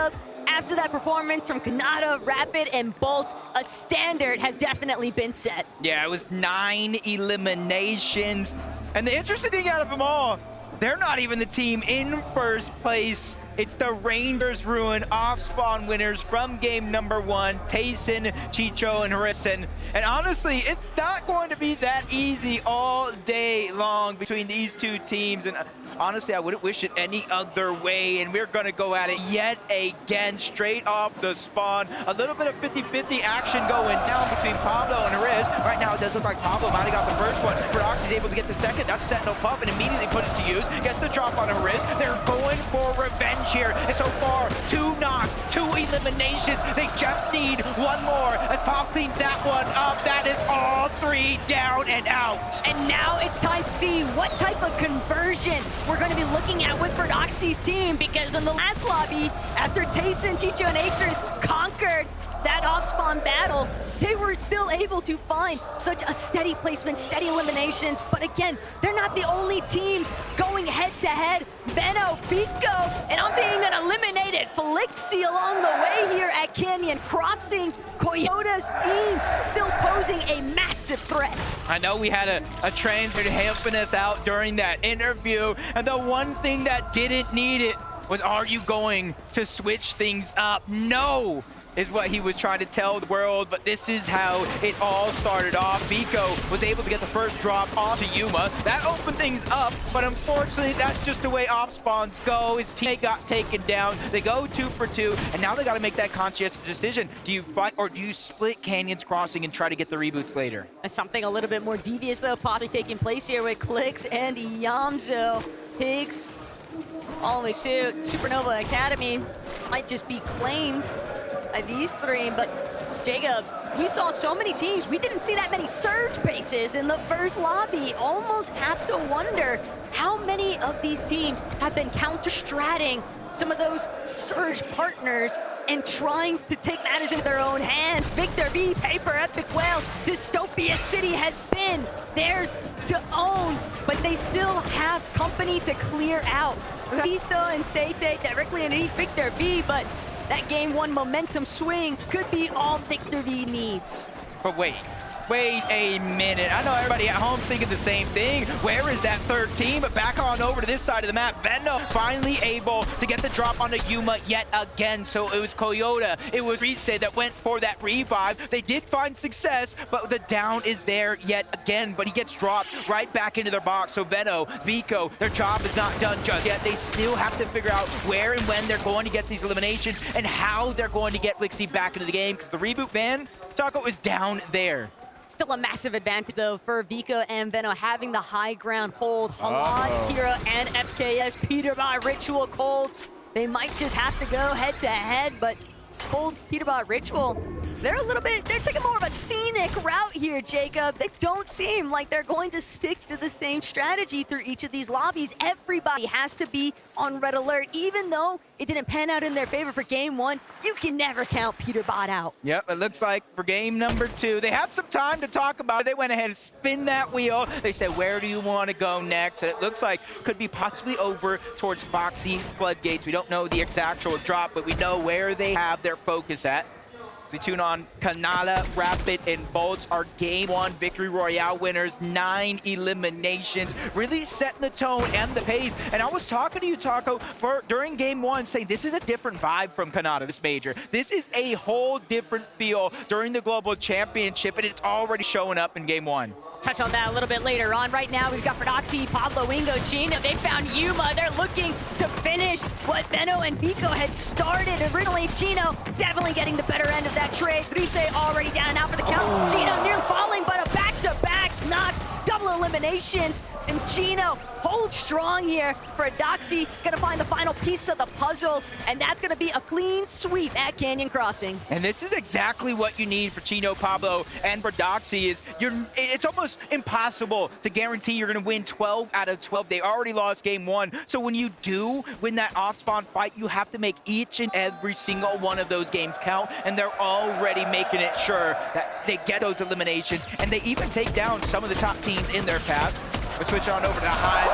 Jacob, after that performance from 𝐭𝐼𝐻, Rapid, and Bolt, a standard has definitely been set. Yeah, it was 9 eliminations. And the interesting thing out of them all, they're not even the team in first place. It's the Rangers Ruin off-spawn winners from game number 1, Tayson, 𝐶𝐄, and 𝐒𝐻. And honestly, it's not going to be that easy all day long between these two teams. And honestly, I wouldn't wish it any other way. And we're going to go at it yet again, straight off the spawn. A little bit of 50-50 action going down between Pablo and 𝐒𝐻. Right now, it does look like Pablo might have got the first one. 𝐿e's able to get the second. That's Sentinel Pup and immediately put it to use. Gets the drop on 𝐒𝐻. They're going for revenge here. And so far, 2 knocks, 2 eliminations. They just need one more as Pop cleans that one up. That is all 3 down and out. And now it's time to see what type of conversion we're going to be looking at with Fortnite's team, because in the last lobby, after Tayson, 𝐶𝐄, and 𝐒𝐻 conquered that off-spawn battle, they were still able to find such a steady placement, steady eliminations. But again, they're not the only teams going head-to-head. 𝐵eNO, 𝐒𝐈𝐻, and I'm seeing an eliminated 𝐒𝐔𝐁𝐒 along the way here at Canyon Crossing. Coyota's team still posing a massive threat. I know we had a translator helping us out during that interview, and the one thing that didn't need it was, are you going to switch things up? No, is what he was trying to tell the world, but this is how it all started off. 𝐒𝐈𝐻 was able to get the first drop onto 𝐤𝐷. That opened things up, but unfortunately, that's just the way off spawns go. His teammate got taken down. They go 2 for 2, and now they got to make that conscientious decision. Do you fight or do you split Canyons Crossing and try to get the reboots later? And something a little bit more devious, though, possibly taking place here with 𝐿ex and 𝐻𝐻𝐿. Higgs, all the way to Supernova Academy, might just be claimed by these 3, but Jacob, we saw so many teams. We didn't see that many Surge bases in the first lobby. Almost have to wonder how many of these teams have been counter-stratting some of those Surge partners and trying to take matters into their own hands. Victor V, Paper, Epic Whale, Dystopia City has been theirs to own, but they still have company to clear out. Rito and 𝐶𝐻 directly underneath Victor V, but that game 1 momentum swing could be all Victor V needs. But wait a minute. I know everybody at home thinking the same thing. Where is that 3rd team? But back on over to this side of the map. 𝐵eNO finally able to get the drop onto 𝐤𝐷 yet again. So it was Coyote, it was 𝐒𝐷 that went for that revive. They did find success, but the down is there yet again. But he gets dropped right back into their box. So 𝐵eNO, 𝐕co, their job is not done just yet. They still have to figure out where and when they're going to get these eliminations and how they're going to get 𝐿ex back into the game, because the reboot ban, Taco, is down there. Still a massive advantage, though, for 𝐕co and 𝐵eNO having the high ground hold. Halad, Kira, and FKS, PeterBot, Ritual, Cold. They might just have to go head-to-head, but Cold, PeterBot, Ritual, they're taking more of a scenic route here, Jacob. They don't seem like they're going to stick to the same strategy through each of these lobbies. Everybody has to be on red alert. Even though it didn't pan out in their favor for game 1, you can never count PeterBot out. Yep, it looks like for game number 2, they had some time to talk about it. They went ahead and spin that wheel. They said, where do you want to go next? And it looks like could be possibly over towards Foxy Floodgates. We don't know the exact drop, but we know where they have their focus at. So we tune on 𝐭𝐼𝐻, Rapid, and Bolts, our game 1 Victory Royale winners. 9 eliminations, really setting the tone and the pace. And I was talking to you, Taco, during game 1, saying this is a different vibe from 𝐭𝐼𝐻, this major. This is a whole different feel during the Global Championship, and it's already showing up in game 1. Touch on that a little bit later on. Right now, we've got Fortnite, Pablo, Wingo, 𝐿e𝐻. They found 𝐤𝐷. They're looking to finish what 𝐵eNO and 𝐕co had started originally. 𝐿e𝐻 definitely getting the better end of that trade. 𝐿e𝐻 already down now for the count. 𝐿e𝐻 near falling, but a back-to-back knocks, double eliminations, and 𝐿e𝐻 holds strong here. Fortnite gonna find the final piece of the puzzle, and that's gonna be a clean sweep at Canyon Crossing. And this is exactly what you need for 𝐿e𝐻, Pablo, and Fortnite. It's almost impossible to guarantee you're going to win 12 out of 12. They already lost game 1. So when you do win that off-spawn fight, you have to make each and every single one of those games count. And they're already making it sure that they get those eliminations. And they even take down some of the top teams in their path. We'll switch on over to Hive.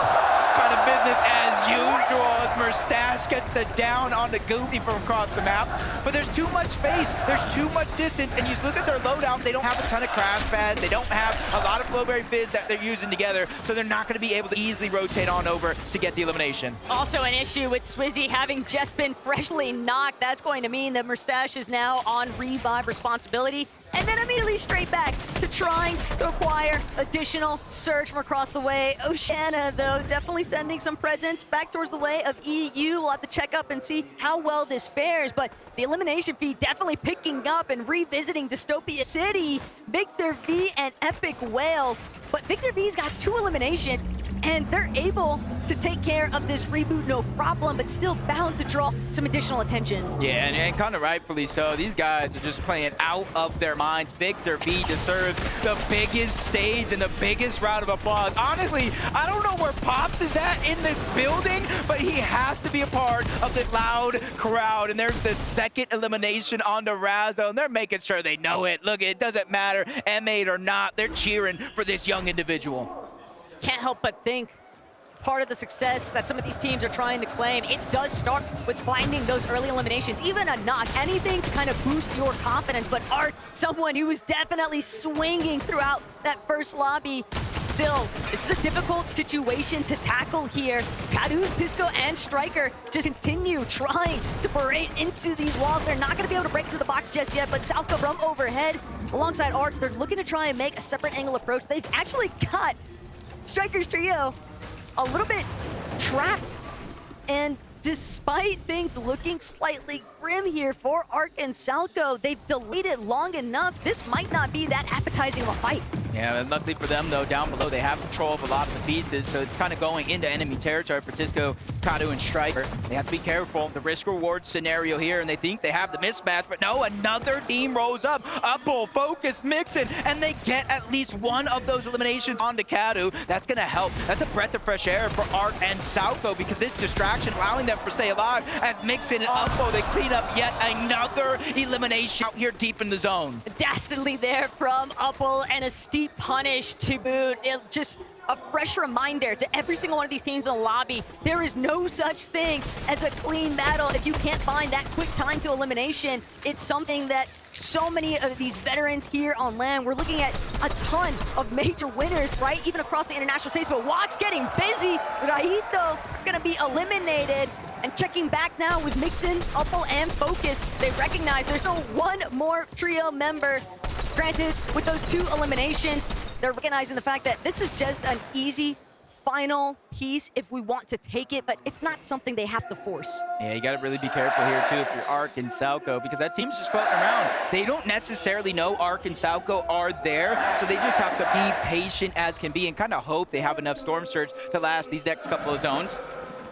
out of business as usual as Merstach gets the down on the Goofy from across the map. But there's too much space, there's too much distance, and you just look at their loadout, they don't have a ton of crash pads, they don't have a lot of Flowberry Fizz that they're using together, so they're not going to be able to easily rotate on over to get the elimination. Also an issue with Swizzy having just been freshly knocked. That's going to mean that Merstach is now on revive responsibility, and then immediately straight back to trying to acquire additional surge from across the way. 𝐿𝐼𝐻, though, definitely sending some presence back towards the way of EU. We'll have to check up and see how well this fares, but the elimination feed definitely picking up and revisiting Dystopia City. Victor V and Epic Whale, but Victor V's got 2 eliminations, and they're able to take care of this reboot no problem, but still bound to draw some additional attention. Yeah, and kind of rightfully so. These guys are just playing out of their minds. Victor V deserves the biggest stage and the biggest round of applause. Honestly, I don't know where Pops is at in this building, but he has to be a part of the loud crowd. And there's the second elimination on the Razzo, and they're making sure they know it. Look, it doesn't matter, M8 or not, they're cheering for this young individual. Can't help but think part of the success that some of these teams are trying to claim, it does start with finding those early eliminations, even a knock, anything to kind of boost your confidence. But Art, someone who was definitely swinging throughout that first lobby. Still, this is a difficult situation to tackle here. 𝐶𝐷𝐈, Pisco, and Striker just continue trying to berate into these walls. They're not going to be able to break through the box just yet, but 𝐶𝐷𝐈 from overhead alongside Art, they're looking to try and make a separate angle approach. They've actually got Striker's trio a little bit trapped, and despite things looking slightly grim here for Arc and 𝐒𝐷𝐈𝐿𝐄, they've delayed it long enough. This might not be that appetizing of a fight. Yeah, and luckily for them, though, down below, they have control of a lot of the pieces, so it's kind of going into enemy territory for Tisco, 𝐶𝐷𝐈, and Striker. They have to be careful. The risk-reward scenario here, and they think they have the mismatch, but no, another team rolls up. Upbull, Focus, Mixin, and they get at least one of those eliminations onto 𝐶𝐷𝐈. That's going to help. That's a breath of fresh air for Arc and 𝐒𝐷𝐈𝐿𝐄, because this distraction allowing them to stay alive as Mixin and Upbull, they clean up yet another elimination out here deep in the zone. Dastardly there from Upbull, and a steep punish to boot. It just a fresh reminder to every single one of these teams in the lobby, there is no such thing as a clean battle if you can't find that quick time to elimination. It's something that so many of these veterans here on LAN, we're looking at a ton of major winners, right? Even across the international stage, but watch getting busy. Rayito gonna be eliminated. And checking back now with Mixin, Upbull, and Focus, they recognize there's still one more trio member. Granted, with those 2 eliminations, they're recognizing the fact that this is just an easy final piece if we want to take it, but it's not something they have to force. Yeah, you got to really be careful here, too, if you're Arc and 𝐒𝐷𝐈𝐿𝐄, because that team's just floating around. They don't necessarily know Arc and 𝐒𝐷𝐈𝐿𝐄 are there, so they just have to be patient as can be and kind of hope they have enough Storm Surge to last these next couple of zones,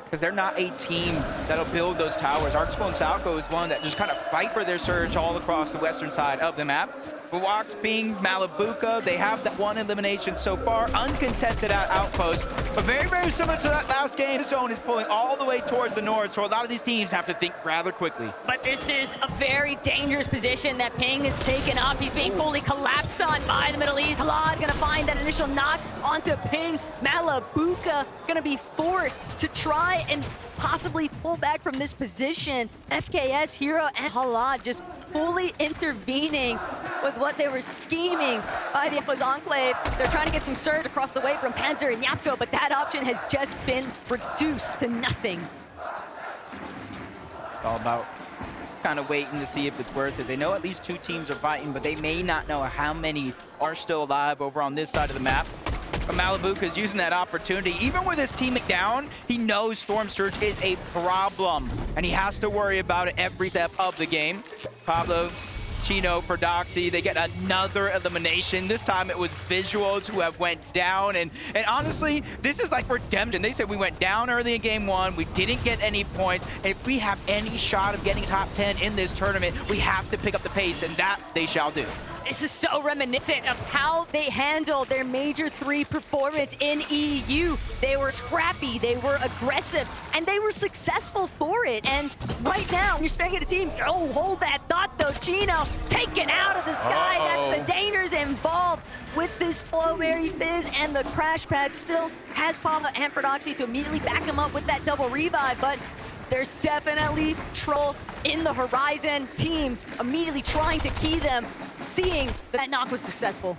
because they're not a team that'll build those towers. 𝐼𝐷𝐿𝐄 and 𝐒𝐷𝐈𝐿𝐄 is one that just kind of fight for their surge all across the western side of the map. Wax, Ping, Malabuka, they have that one elimination so far, uncontested at Outpost. But very, very similar to that last game, the zone is pulling all the way towards the north, so a lot of these teams have to think rather quickly. But this is a very dangerous position that Ping has taken up. He's being fully collapsed on by the Middle East. Halad gonna find that initial knock onto Ping. Malabuka gonna be forced to try and possibly pull back from this position. FKS, Hero, and Halad just fully intervening with what they were scheming by the Enclave. They're trying to get some surge across the way from Panzer and 𝐿𝐼𝐿𝐄, but that option has just been reduced to nothing. It's all about kind of waiting to see if it's worth it. They know at least 2 teams are fighting, but they may not know how many are still alive over on this side of the map. But Malabuka is using that opportunity. Even with his teammate down, he knows Storm Surge is a problem, and he has to worry about it every step of the game. Pablo, Chino for Doxy, they get another elimination. This time it was Visuals who have went down, and honestly, this is like redemption. They said we went down early in game 1, we didn't get any points. If we have any shot of getting top 10 in this tournament, we have to pick up the pace, and that they shall do. This is so reminiscent of how they handled their Major 3 performance in EU. They were scrappy, they were aggressive, and they were successful for it. And right now, you're staring at a team, oh, hold that thought though, Chino, taken out of the sky. That's the dangers involved with this Flowberry Fizz, and the crash pad still has Pablo and Fortnite to immediately back him up with that double revive, but there's definitely troll in the horizon. Teams immediately trying to key them, seeing that knock was successful.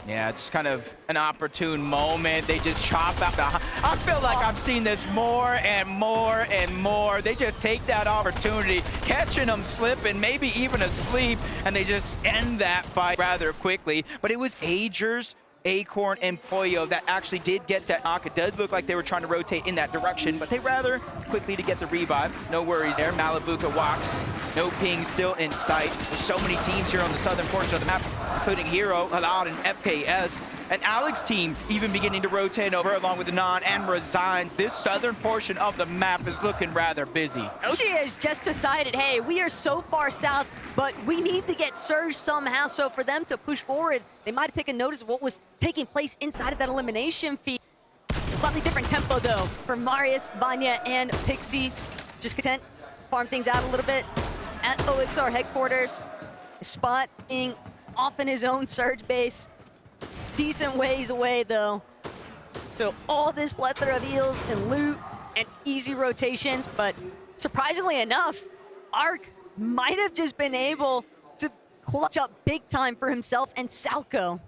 Yeah, just kind of an opportune moment. They just chop out the... I feel like I've seen this more and more and more. They just take that opportunity, catching them slipping, maybe even asleep, and they just end that fight rather quickly. But it was 𝐒𝐷, Acorn, and 𝐒𝐷 that actually did get that knock. It does look like they were trying to rotate in that direction, but they rather quickly to get the revive. No worries there. 𝐿𝐴LaBuka walks. No ping still in sight. There's so many teams here on the southern portion of the map, including Hero, 𝐷, and 𝐹𝐾𝑠. And Alex's team even beginning to rotate over along with the Non and Resigns. This southern portion of the map is looking rather busy. She has just decided, hey, we are so far south, but we need to get surged somehow. So for them to push forward, they might have taken notice of what was taking place inside of that elimination feed. A slightly different tempo, though, for Marius, Vanya, and Pixie. Just content to farm things out a little bit at 𝐿𝐿 headquarters. Spot being off in his own surge base. Decent ways away, though. So all this plethora of heals and loot and easy rotations, but surprisingly enough, 𝐷 might have just been able to clutch up big time for himself and 𝐿𝐿.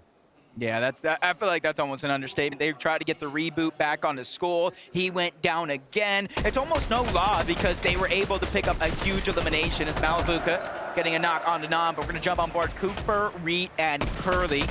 Yeah, I feel like that's almost an understatement. They tried to get the reboot back onto Skull. He went down again. It's almost no law because they were able to pick up a huge elimination. It's 𝐿𝐴LaBuka getting a knock onto Non, but we're going to jump on board Cooper, Reet, and Curly.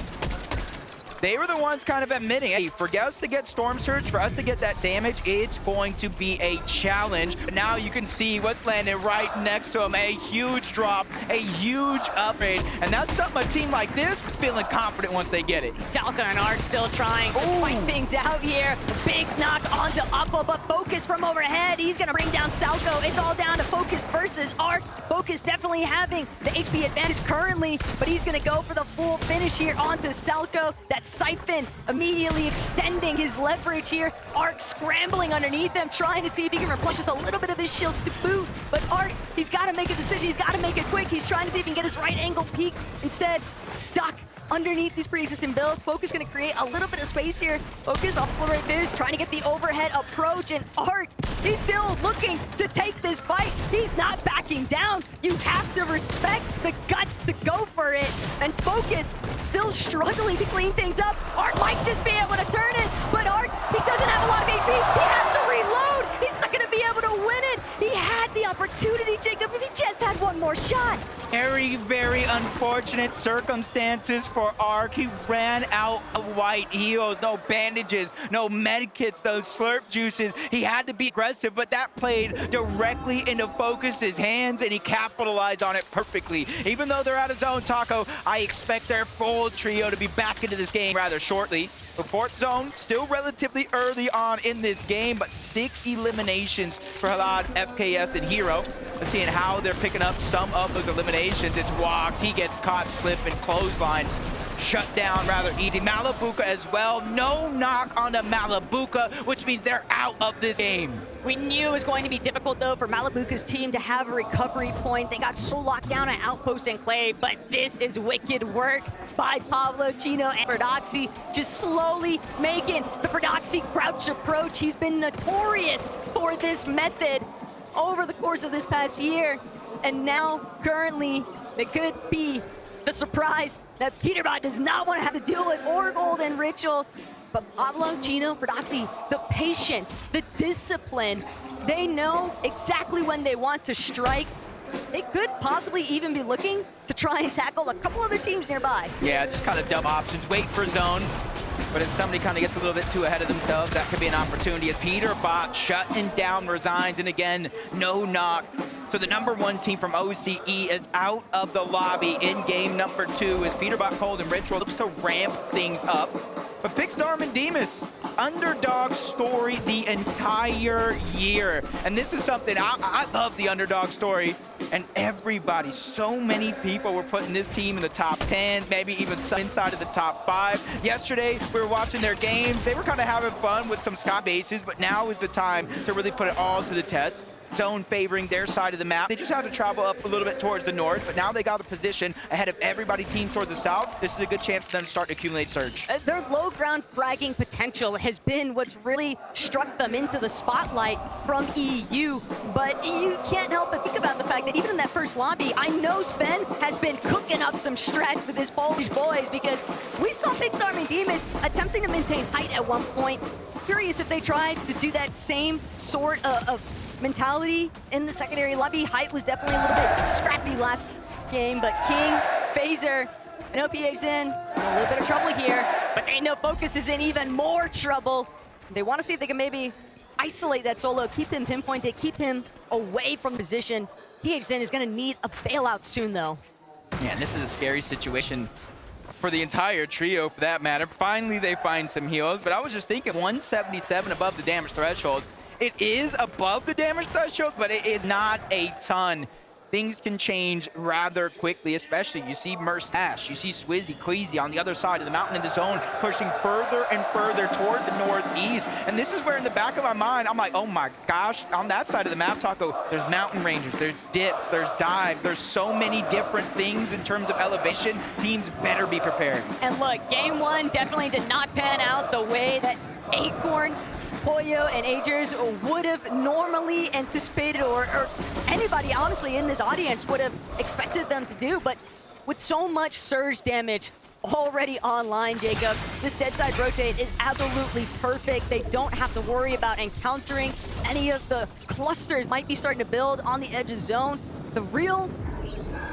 They were the ones kind of admitting, hey, for us to get Storm Surge, for us to get that damage, it's going to be a challenge. But now you can see what's landing right next to him. A huge drop, a huge upgrade. And that's something a team like this feeling confident once they get it. 𝐿𝐿 and 𝐷 still trying to fight things out here. Big knock onto Uppo, but Focus from overhead. He's going to bring down 𝐿𝐿. It's all down to Focus versus 𝐷. Focus definitely having the HP advantage currently, but he's going to go for the full finish here onto 𝐿𝐿. That's Siphon immediately extending his leverage here. 𝐷 scrambling underneath him, trying to see if he can replenish just a little bit of his shields to boot. But 𝐷, he's got to make a decision. He's got to make it quick. He's trying to see if he can get his right angle peak. Instead, stuck underneath these pre-existing builds. Focus going to create a little bit of space here. Focus off Flowberry Fizz, trying to get the overhead approach, and 𝐷, he's still looking to take this fight. He's not backing down. You have to respect the guts to go for it. And Focus still struggling to clean things up. 𝐷 might just be able to turn it, but 𝐷, he doesn't have a lot of HP. He has to reload. He's not going to be able to win it. He had the opportunity, Jacob, if he just had one more shot. Very, very unfortunate circumstances for 𝐷. He ran out of white heals, no bandages, no med kits, those slurp juices. He had to be aggressive, but that played directly into Focus's hands, and he capitalized on it perfectly. Even though they're out of zone, Taco, I expect their full trio to be back into this game rather shortly. The fourth zone, still relatively early on in this game, but 6 eliminations for 𝐷, 𝐹𝐾𝑠, and Hero. Seeing how they're picking up some of those eliminations. It's Walks, he gets caught slipping, clothesline, shut down rather easy. 𝐿𝐴LaBuka as well. No knock on the 𝐿𝐴LaBuka, which means they're out of this game. We knew it was going to be difficult, though, for 𝐿𝐴LaBuka's team to have a recovery point. They got so locked down at Outpost and 𝐶𝐈𝐿, but this is wicked work by Pablo, Chino, and Fortnite, just slowly making the Fortnite crouch approach. He's been notorious for this method over the course of this past year, and now, currently, it could be the surprise that PeterBot does not want to have to deal with, or Gold and Ritual. But Pablo, Chino, Fortnite, the patience, the discipline, they know exactly when they want to strike. They could possibly even be looking to try and tackle a couple other teams nearby. Yeah, just kind of dumb options. Wait for zone. But if somebody kind of gets a little bit too ahead of themselves, that could be an opportunity as PeterBot shutting down Resigns, and again, no knock. So the #1 team from OCE is out of the lobby in game #2 as PeterBot, Cold, and Ritual looks to ramp things up. But Pixstorm and Demus, underdog story the entire year. And this is something, I love the underdog story. And everybody, so many people were putting this team in the top 10, maybe even inside of the top 5. Yesterday, we were watching their games. They were kind of having fun with some Scott bases, but now is the time to really put it all to the test. Zone favoring their side of the map. They just had to travel up a little bit towards the north, but now they got a position ahead of everybody team towards the south. This is a good chance for them to start to accumulate surge. Their low ground fragging potential has been what's really struck them into the spotlight from EU, but you can't help but think about the fact that even in that first lobby, I know Sven has been cooking up some strats with his Polish boys, because we saw Big Star and Demas attempting to maintain height at one point. Curious if they tried to do that same sort of mentality in the secondary lobby. Height was definitely a little bit scrappy last game, but King, Phaser, and OPA's in a little bit of trouble here, but they know Focus is in even more trouble. They want to see if they can maybe isolate that solo, keep him pinpointed, keep him away from position. PHZN is going to need a bailout soon, though. Man, this is a scary situation for the entire trio, for that matter. Finally, they find some heals, but I was just thinking 177 above the damage threshold. It is above the damage threshold, but it is not a ton. Things can change rather quickly, especially you see Merstach, you see Swizzy, Queassy on the other side of the mountain in the zone, pushing further and further toward the northeast. And this is where in the back of my mind, I'm like, oh my gosh, on that side of the map, Taco, there's mountain rangers, there's dips, there's dives, there's so many different things in terms of elevation. Teams better be prepared. And look, game one definitely did not pan out the way that Acorn, 𝐒𝐲, and 𝐒𝐷𝐺ers would have normally anticipated, or anybody honestly in this audience would have expected them to do. But with so much surge damage already online, Jacob, this dead side rotate is absolutely perfect. They don't have to worry about encountering any of the clusters might be starting to build on the edge of zone. The real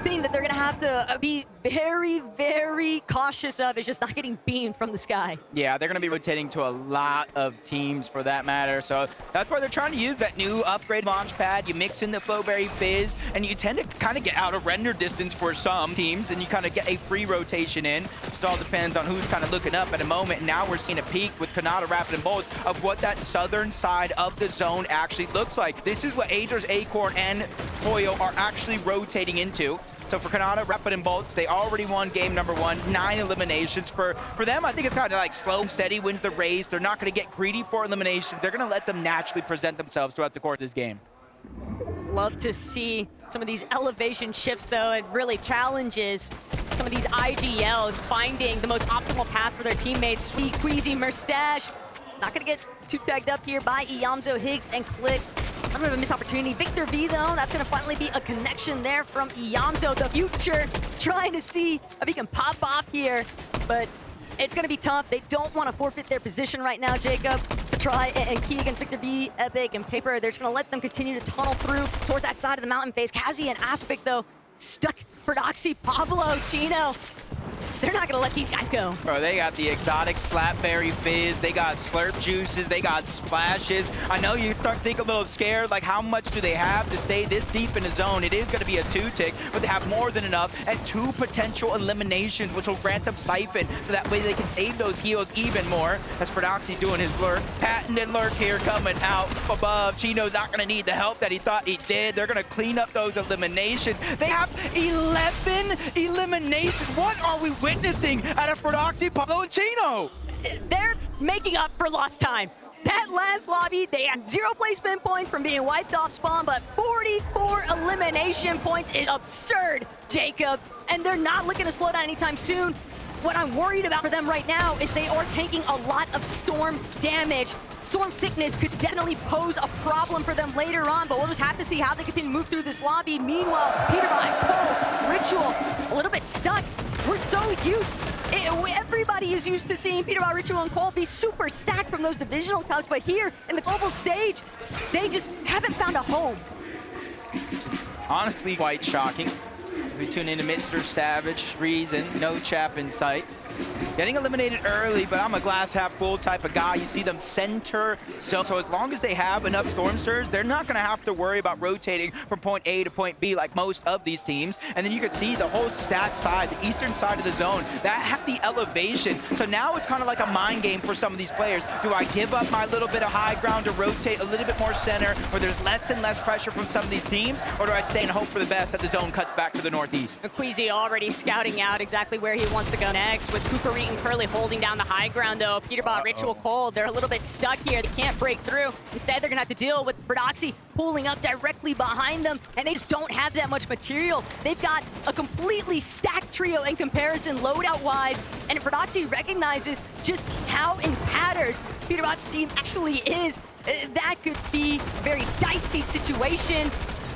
thing that they're going to have to be very, very cautious of is just not getting beamed from the sky. Yeah, they're going to be rotating to a lot of teams for that matter. So that's why they're trying to use that new upgrade launch pad. You mix in the Flowberry Fizz, and you tend to kind of get out of render distance for some teams, and you kind of get a free rotation in. It all depends on who's kind of looking up at a moment. And now we're seeing a peak with 𝐿𝐷𝐷𝐷, Rapid, and Bolts of what that southern side of the zone actually looks like. This is what 𝐒𝐷𝐺ers, Acorn, and 𝐒𝐲 are actually rotating into. So for 𝐿𝐷𝐷𝐷, Rapid, and Bolts, they already won game number 1, 9 eliminations. For them, I think it's kind of like slow and steady wins the race. They're not going to get greedy for eliminations. They're going to let them naturally present themselves throughout the course of this game. Love to see some of these elevation shifts, though. It really challenges some of these IGLs finding the most optimal path for their teammates. Sweet, Queassy, Merstach, not going to get too tagged up here by 𝐿𝐷𝐷𝐷𝐷, 𝐻𝐔𝐁𝐒𝐑𝐈𝐁𝐄. A little bit of a missed opportunity. Victor V, though, that's going to finally be a connection there from 𝐿𝐷𝐷𝐷𝐷. The future trying to see if he can pop off here, but it's going to be tough. They don't want to forfeit their position right now, Jacob. Try and key against Victor V, Epic, and Paper. They're just going to let them continue to tunnel through towards that side of the mountain phase. 𝐿𝐷𝐷𝐷𝐷 and Aspect, though, stuck for Doxy, Pablo, Gino. They're not gonna let these guys go. Bro, they got the exotic Slapberry Fizz, they got Slurp Juices, they got Splashes. I know you start to think a little scared, like how much do they have to stay this deep in the zone? It is gonna be a 2-tick, but they have more than enough, and 2 potential eliminations, which will grant them Siphon, so that way they can save those heals even more. As Doxy's doing his lurk. Patented lurk here coming out above. Chino's not gonna need the help that he thought he did. They're gonna clean up those eliminations. They have 11 eliminations. What are we witnessing out of Doxy, Pablo, and Chino? They're making up for lost time. That last lobby, they had 0 placement points from being wiped off spawn, but 44 elimination points is absurd, Jacob. And they're not looking to slow down anytime soon. What I'm worried about for them right now is they are taking a lot of storm damage. Storm sickness could definitely pose a problem for them later on, but we'll just have to see how they continue to move through this lobby. Meanwhile, PeterBot, Cole, Ritual, a little bit stuck. We're so used, everybody is used to seeing PeterBot, Ritual, and Cole be super stacked from those divisional cups, but here in the global stage, they just haven't found a home. Honestly, quite shocking. We tune into Mr. Savage, Reason, no chap in sight. Getting eliminated early, but I'm a glass half full type of guy. You see them center, so as long as they have enough Storm Surge, they're not gonna have to worry about rotating from point A to point B like most of these teams. And then you can see the whole stack side, the eastern side of the zone, that had the elevation. So now it's kind of like a mind game for some of these players. Do I give up my little bit of high ground to rotate a little bit more center, where there's less and less pressure from some of these teams, or do I stay and hope for the best that the zone cuts back to the northeast? Queassy already scouting out exactly where he wants to go next, with Cooper and Curly holding down the high ground, though. PeterBot, Ritual Cold, they're a little bit stuck here. They can't break through. Instead, they're gonna have to deal with Verdoxy pulling up directly behind them, and they just don't have that much material. They've got a completely stacked trio in comparison, loadout-wise, and Verdoxy recognizes just how in tatters PeterBot's team actually is. That could be a very dicey situation.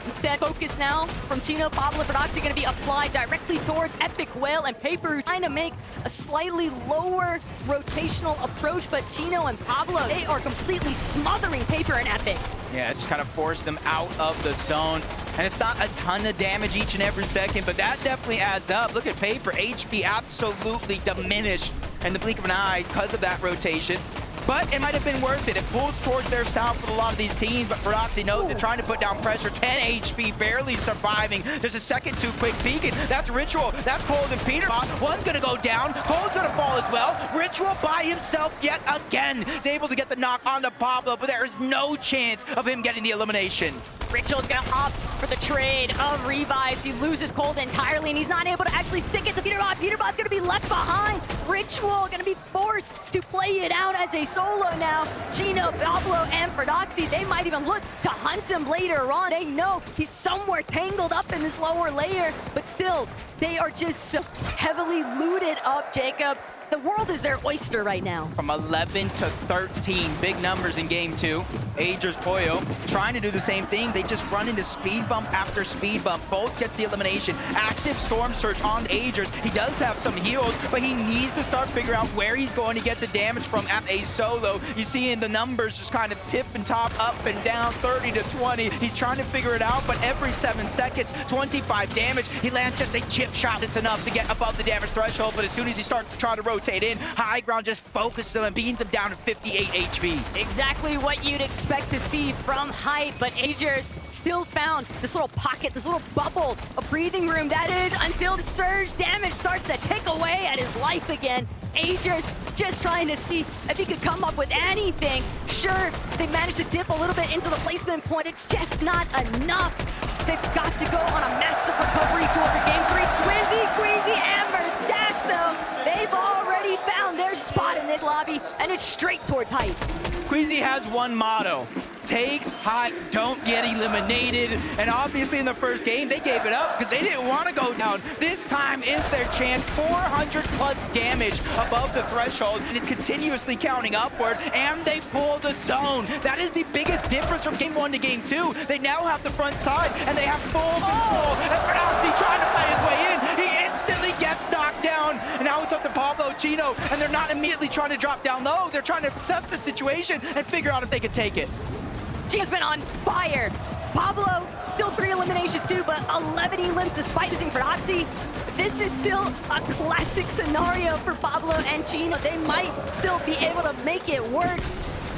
Instead, focus now from 𝐶ino, Pablo, and Verdoxy going to be applied directly towards Epic Whale and Paper, trying to make a slightly lower rotational approach, but 𝐶ino and Pablo, they are completely smothering Paper and Epic. Yeah, just kind of forced them out of the zone. And it's not a ton of damage each and every second, but that definitely adds up. Look at Paper, HP absolutely diminished in the blink of an eye because of that rotation. But it might have been worth it. It pulls towards their south with a lot of these teams, but Verdoxy knows they're trying to put down pressure. 10 HP, barely surviving. There's a second too quick beacon. That's Ritual. That's Cold and PeterBot. One's gonna go down. Cold's gonna fall as well. Ritual by himself yet again is able to get the knock onto Pablo, but there is no chance of him getting the elimination. Ritual's gonna opt for the trade of revives. He loses Cold entirely, and he's not able to actually stick it to PeterBot. PeterBot's gonna be left behind. Ritual gonna be forced to play it out as a solo now. 𝐶ino, Pablo, and Verdoxy, they might even look to hunt him later on. They know he's somewhere tangled up in this lower layer, but still, they are just so heavily looted up, Jacob. The world is their oyster right now. From 11 to 13, big numbers in game 2. Agers Poyo trying to do the same thing. They just run into speed bump after speed bump. Bolts gets the elimination. Active Storm Surge on Agers. He does have some heals, but he needs to start figuring out where he's going to get the damage from as a solo. You see in the numbers just kind of tip and top, up and down, 30 to 20. He's trying to figure it out, but every 7 seconds, 25 damage. He lands just a chip shot. It's enough to get above the damage threshold, but as soon as he starts to try to rotate in, high ground just focuses him and beans him down to 58 HP. Exactly what you'd expect to see from Hype, but Agers still found this little pocket, this little bubble, a breathing room, that is, until the surge damage starts to tick away at his life again. Agers just trying to see if he could come up with anything. Sure, they managed to dip a little bit into the placement point. It's just not enough. They've got to go on a massive recovery tour for game 3. Swizzy, Queassy, and Merstach, though, they've already found their spot in this lobby, and it's straight towards Hype. Queassy has one motto: take Hype, don't get eliminated. And obviously in the first game, they gave it up because they didn't want to go down. This time is their chance. 400 plus damage above the threshold, and it's continuously counting upward, and they pull the zone. That is the biggest difference from game 1 to game 2. They now have the front side, and they have full control. And Verdoxy trying to fight his way in. He instantly gets knocked down, and now it's up to Pablo, 𝐶ino, and they're not immediately trying to drop down low. They're trying to assess the situation and figure out if they can take it. 𝐶ino's been on fire. Pablo, still 3 eliminations too, but 11 elims despite losing Verdoxy. This is still a classic scenario for Pablo and 𝐶ino. They might still be able to make it work.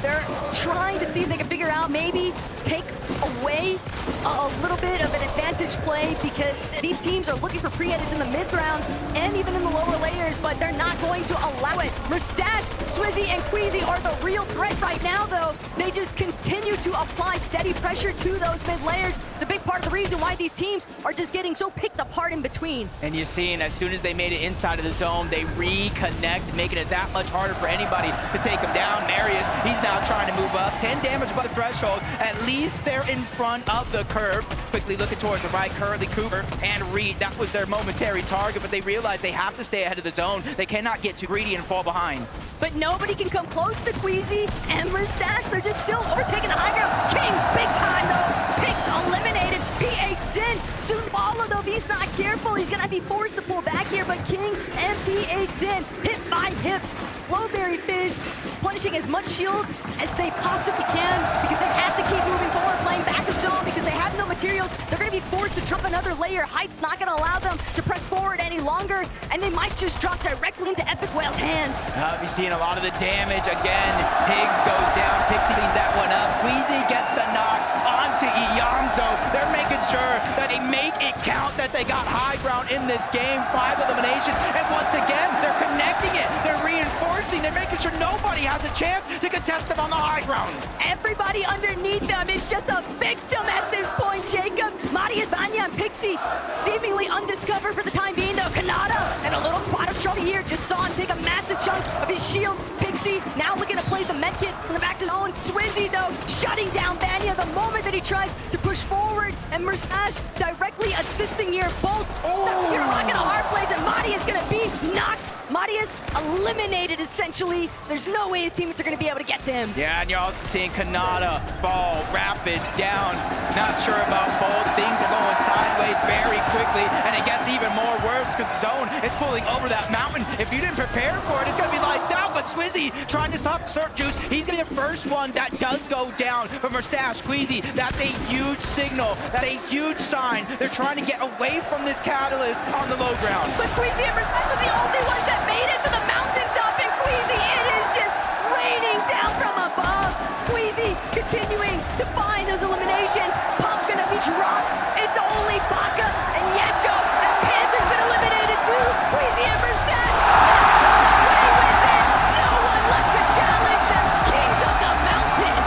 They're trying to see if they can figure out, maybe take away a little bit of an advantage play, because these teams are looking for pre-edits in the mid-round and even in the lower layers, but they're not going to allow it. Merstach, Swizzy, and Queassy are the real threat right now, though. They just continue to apply steady pressure to those mid-layers. It's a big part of the reason why these teams are just getting so picked apart in between. And you're seeing, as soon as they made it inside of the zone, they reconnect, making it that much harder for anybody to take him down. Marius, he's now trying to move up. 10 damage above the threshold. At least they're in front of the curve. Quickly looking towards the right, currently Cooper and Reed. That was their momentary target, but they realize they have to stay ahead of the zone. They cannot get too greedy and fall behind. But nobody can come close to Queassy and Merstach. They're just still overtaking the high ground. King, big time though. Picks eliminated. 𝐒𝐲𝐁 again. Soon follow though, if he's not careful, he's gonna be forced to pull back here, but King and 𝐶𝐤𝐻 hip by hip. Flowberry Fizz punishing as much shield as they possibly can because they have to keep moving forward, playing back of zone because they have no materials. They're gonna be forced to drop another layer. Height's not gonna allow them to press forward any longer, and they might just drop directly into 𝐿𝐵𝐻𝐻's hands. You're seeing a lot of the damage again. Higgs goes down, Pixie cleans that one up. Queassy gets the knock onto 𝐒𝐷𝐻𝐿𝐵𝐻𝐻. They're making sure that they make it count, that they got high ground in this game. 5 eliminations, and once again, they're connecting it. They're reinforcing. They're making sure nobody has a chance to contest them on the high ground. Everybody underneath them is just a victim at this point, Jacob. Marius, Vanya, and Pixie seemingly undiscovered for the time being, though. 𝐿𝐵𝐻𝐻 and a little spot of trouble here. Just saw him take a massive chunk of his shield. Pixie now looking to play the medkit from the back to zone. Swizzy, though, shutting down Vanya the moment that he tries to push forward. And Merstach directly assisting here. Bolts stuck here, rocking a hard place, and Marius is going to be knocked. Marius eliminated, essentially. There's no way his teammates are going to be able to get to him. Yeah, and you're also seeing 𝐿𝐵𝐻𝐻 fall, Rapid down. Not sure about both. Things are going sideways very quickly, and it gets even more worse because the zone is pulling over that mountain. If you didn't prepare for it, it's going to be lights out, but Swizzy trying to stop Surf Juice. He's going to be the first one that does go down for Merstach Queassy. That's a huge signal. That's a huge sign. They're trying to get away from this catalyst on the low ground. But Queassy and Merstach are the only ones that made it to the mountaintop, and Queassy, it is just raining down from above. Queassy continuing to find those eliminations. Pump gonna be dropped. It's only Baka and 𝐿𝐵𝐻𝐻, and Panzer's been eliminated too. Queassy and Merstach away with it. No one left to challenge them. Kings of the mountain.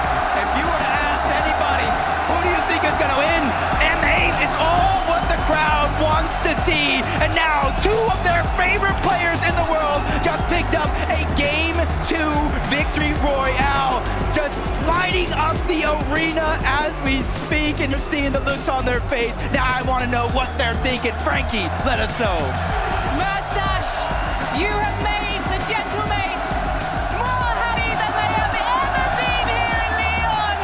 If you were to ask anybody, who do you think is going to win? M8 is all what the crowd wants to see. And now 2 of their favorite players in the world just picked up a Game 2 victory royale. Just lighting up the arena as we speak, and you're seeing the looks on their face. Now I want to know what they're thinking. Frankie, let us know. Merstach, you have made the gentlemen more happy than they have ever been here in Lyon.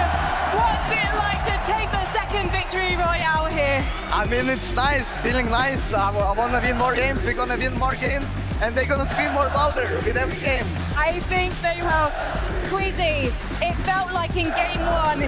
What's it like to take the second victory royale here? I mean, it's nice, feeling nice. I want to win more games, we're going to win more games, and they're going to scream more louder with every game. I think they will. Queassy, it felt like in game 1,